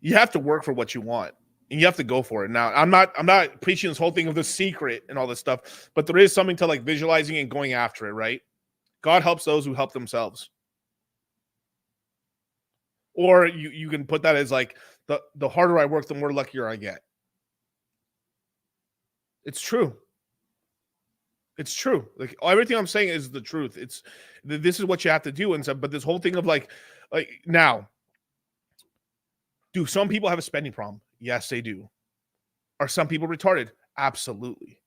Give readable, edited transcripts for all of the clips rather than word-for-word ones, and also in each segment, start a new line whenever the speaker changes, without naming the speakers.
You have to work for what you want. And you have to go for it. Now, I'm not preaching this whole thing of the secret and all this stuff, but there is something to like visualizing and going after it, right? God helps those who help themselves. Or you can put that as like the harder I work, the more luckier I get. It's true. It's true. Like everything I'm saying is the truth. This is what you have to do and stuff. But this whole thing of like now, do some people have a spending problem? Yes, they do. Are some people retarded? Absolutely.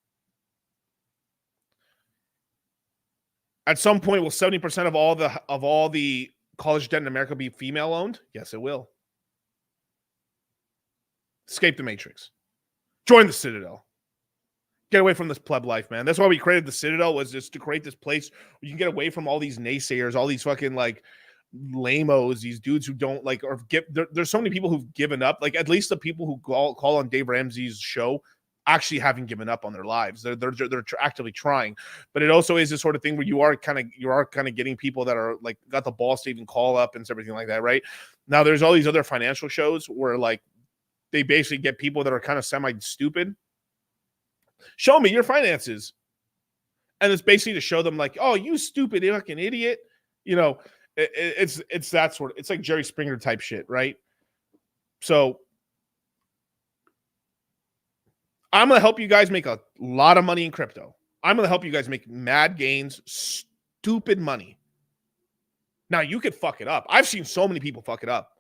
At some point, will 70% of all the college debt in America be female owned? Yes, it will. Escape the matrix. Join the Citadel. Get away from this pleb life, man. That's why we created the Citadel, was just to create this place where you can get away from all these naysayers, all these fucking like lamos, these dudes who don't like or give. There's so many people who've given up. Like at least the people who call on Dave Ramsey's show actually haven't given up on their lives. They're actively trying. But it also is this sort of thing where you are kind of getting people that are like got the balls to even call up and everything like that, right? Now there's all these other financial shows where like they basically get people that are kind of semi-stupid. Show me your finances. And it's basically to show them like, oh, you stupid fucking idiot. You know, it's that sort of, it's like Jerry Springer type shit, right? So I'm going to help you guys make a lot of money in crypto. I'm going to help you guys make mad gains, stupid money. Now you could fuck it up. I've seen so many people fuck it up.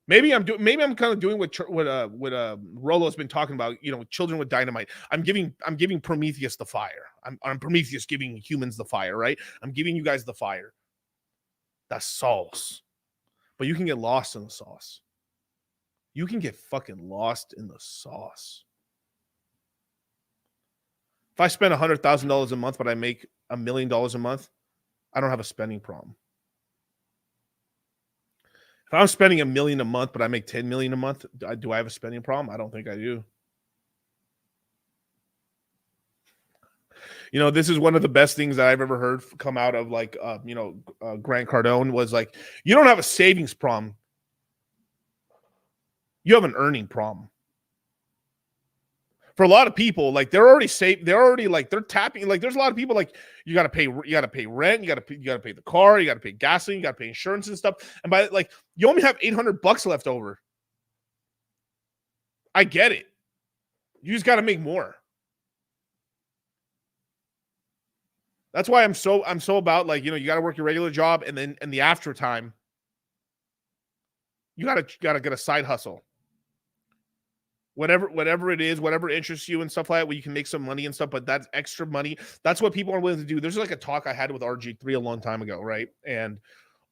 Maybe I'm kind of doing what Rolo's been talking about, you know, children with dynamite. I'm giving Prometheus the fire. I'm Prometheus giving humans the fire, right? I'm giving you guys the fire. That's sauce. But you can get lost in the sauce. You can get fucking lost in the sauce. If I spend $100,000 a month, but I make $1 million a month, I don't have a spending problem. If I'm spending $1 million a month, but I make $10 million a month, do I have a spending problem? I don't think I do. You know, this is one of the best things that I've ever heard come out of like, Grant Cardone was like, you don't have a savings problem. You have an earning problem. For a lot of people, like they're already saved. They're already like they're tapping. Like there's a lot of people like you got to pay rent. You got to pay the car. You got to pay gasoline. You got to pay insurance and stuff. And by like you only have $800 left over. I get it. You just got to make more. That's why I'm so about like, you know, you got to work your regular job and then in the after time, you got to get a side hustle. Whatever it is, whatever interests you and stuff like that, where you can make some money and stuff, but that's extra money. That's what people are willing to do. There's like a talk I had with RG3 a long time ago, right? And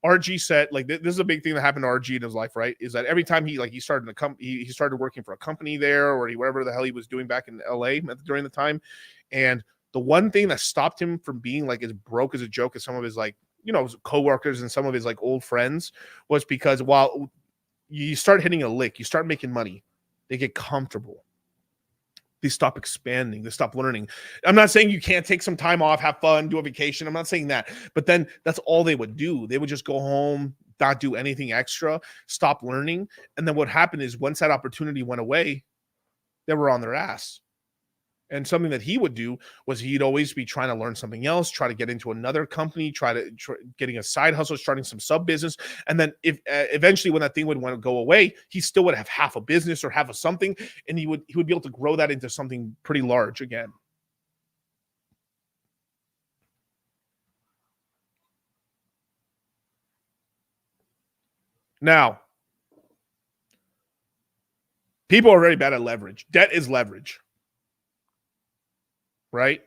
RG said, like, this is a big thing that happened to RG in his life, right? Is that every time he started he started working for a company there, or whatever the hell he was doing back in LA during the time. And the one thing that stopped him from being like as broke as a joke as some of his like, you know, coworkers and some of his like old friends was because while you start hitting a lick, you start making money. They get comfortable. They stop expanding. They stop learning. I'm not saying you can't take some time off, have fun, do a vacation. I'm not saying that. But then that's all they would do. They would just go home, not do anything extra, stop learning. And then what happened is once that opportunity went away, they were on their ass. And something that he would do was he'd always be trying to learn something else, try to get into another company, getting a side hustle, starting some sub business. And then if eventually when that thing would want to go away, he still would have half a business or half of something. And he would be able to grow that into something pretty large again. Now, people are very bad at leverage. Debt is leverage. Right?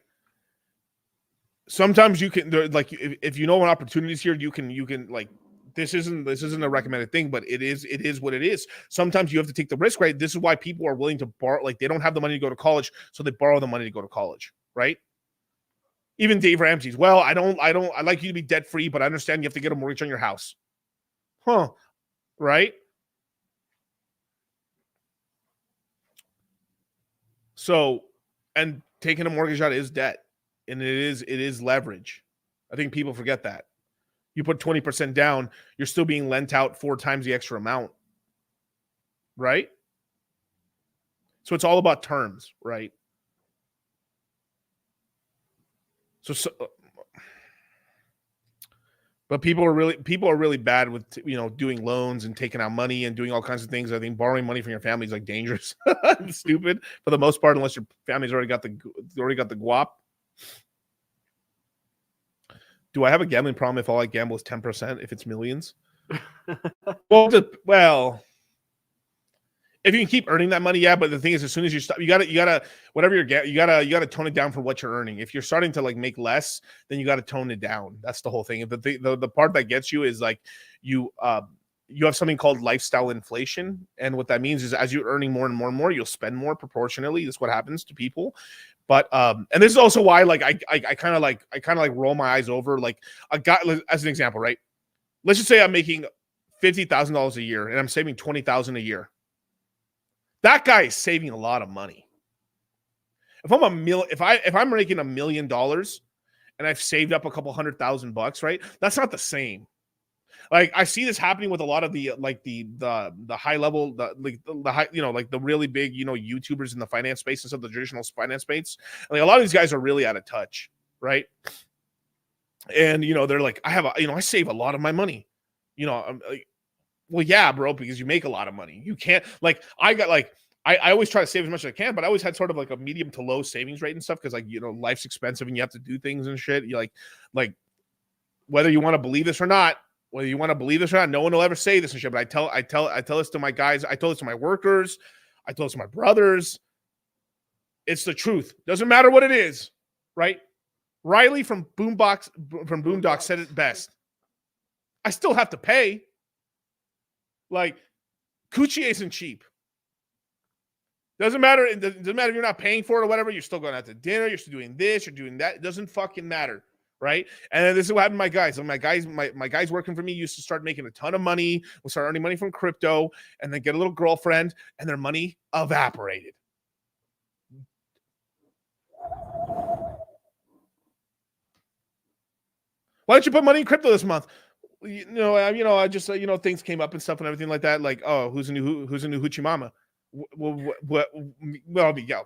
Sometimes you can like if you know an opportunity is here, you can like this isn't a recommended thing, but it is what it is. Sometimes you have to take the risk, right? This is why people are willing to borrow, like they don't have the money to go to college, so they borrow the money to go to college, right? Even Dave Ramsey's, well, I like you to be debt free, but I understand you have to get a mortgage on your house. Huh. Right? So, and taking a mortgage out is debt, and it is leverage. I think people forget that. You put 20% down, you're still being lent out 4 times the extra amount. right? So it's all about terms, right? So but people are really bad with doing loans and taking out money and doing all kinds of things. I think borrowing money from your family is like dangerous and stupid for the most part, unless your family's already got the guap. Do I have a gambling problem if all I gamble is 10%? If it's millions? Well, if you can keep earning that money, yeah. But the thing is, as soon as you stop, you gotta whatever you gotta tone it down for what you're earning. If you're starting to like make less, then you gotta tone it down. That's the whole thing. The part that gets you is like you have something called lifestyle inflation, and what that means is as you're earning more and more and more, you'll spend more proportionally. That's what happens to people. But and this is also why like I kind of like roll my eyes over like a guy as an example, right? Let's just say I'm making $50,000 a year and I'm saving $20,000 a year. That guy is saving a lot of money. If I'm if I'm making $1 million and I've saved up a couple $100,000, right? That's not the same. Like I see this happening with a lot of the like the high level, the high, like the really big, YouTubers in the finance space and some of the traditional finance space. Like a lot of these guys are really out of touch, right? And they're like, I save a lot of my money. I'm like, well, yeah, bro, because you make a lot of money. You can't I always try to save as much as I can, but I always had sort of like a medium to low savings rate and stuff because like life's expensive and you have to do things and shit. You like whether you want to believe this or not, no one will ever say this and shit. But I tell this to my guys. I told this to my workers. I told this to my brothers. It's the truth. Doesn't matter what it is, right? Riley from Boondock said it best. I still have to pay. Like, coochie isn't cheap. Doesn't matter. It doesn't matter if you're not paying for it or whatever. You're still going out to dinner. You're still doing this. You're doing that. It doesn't fucking matter, right? And then this is what happened to my guys. My guys working for me used to start making a ton of money. We'll start earning money from crypto and then get a little girlfriend and their money evaporated. Why don't you put money in crypto this month? I just things came up and stuff and everything like that. Like, oh, who's a new hoochie mama? Well, yeah.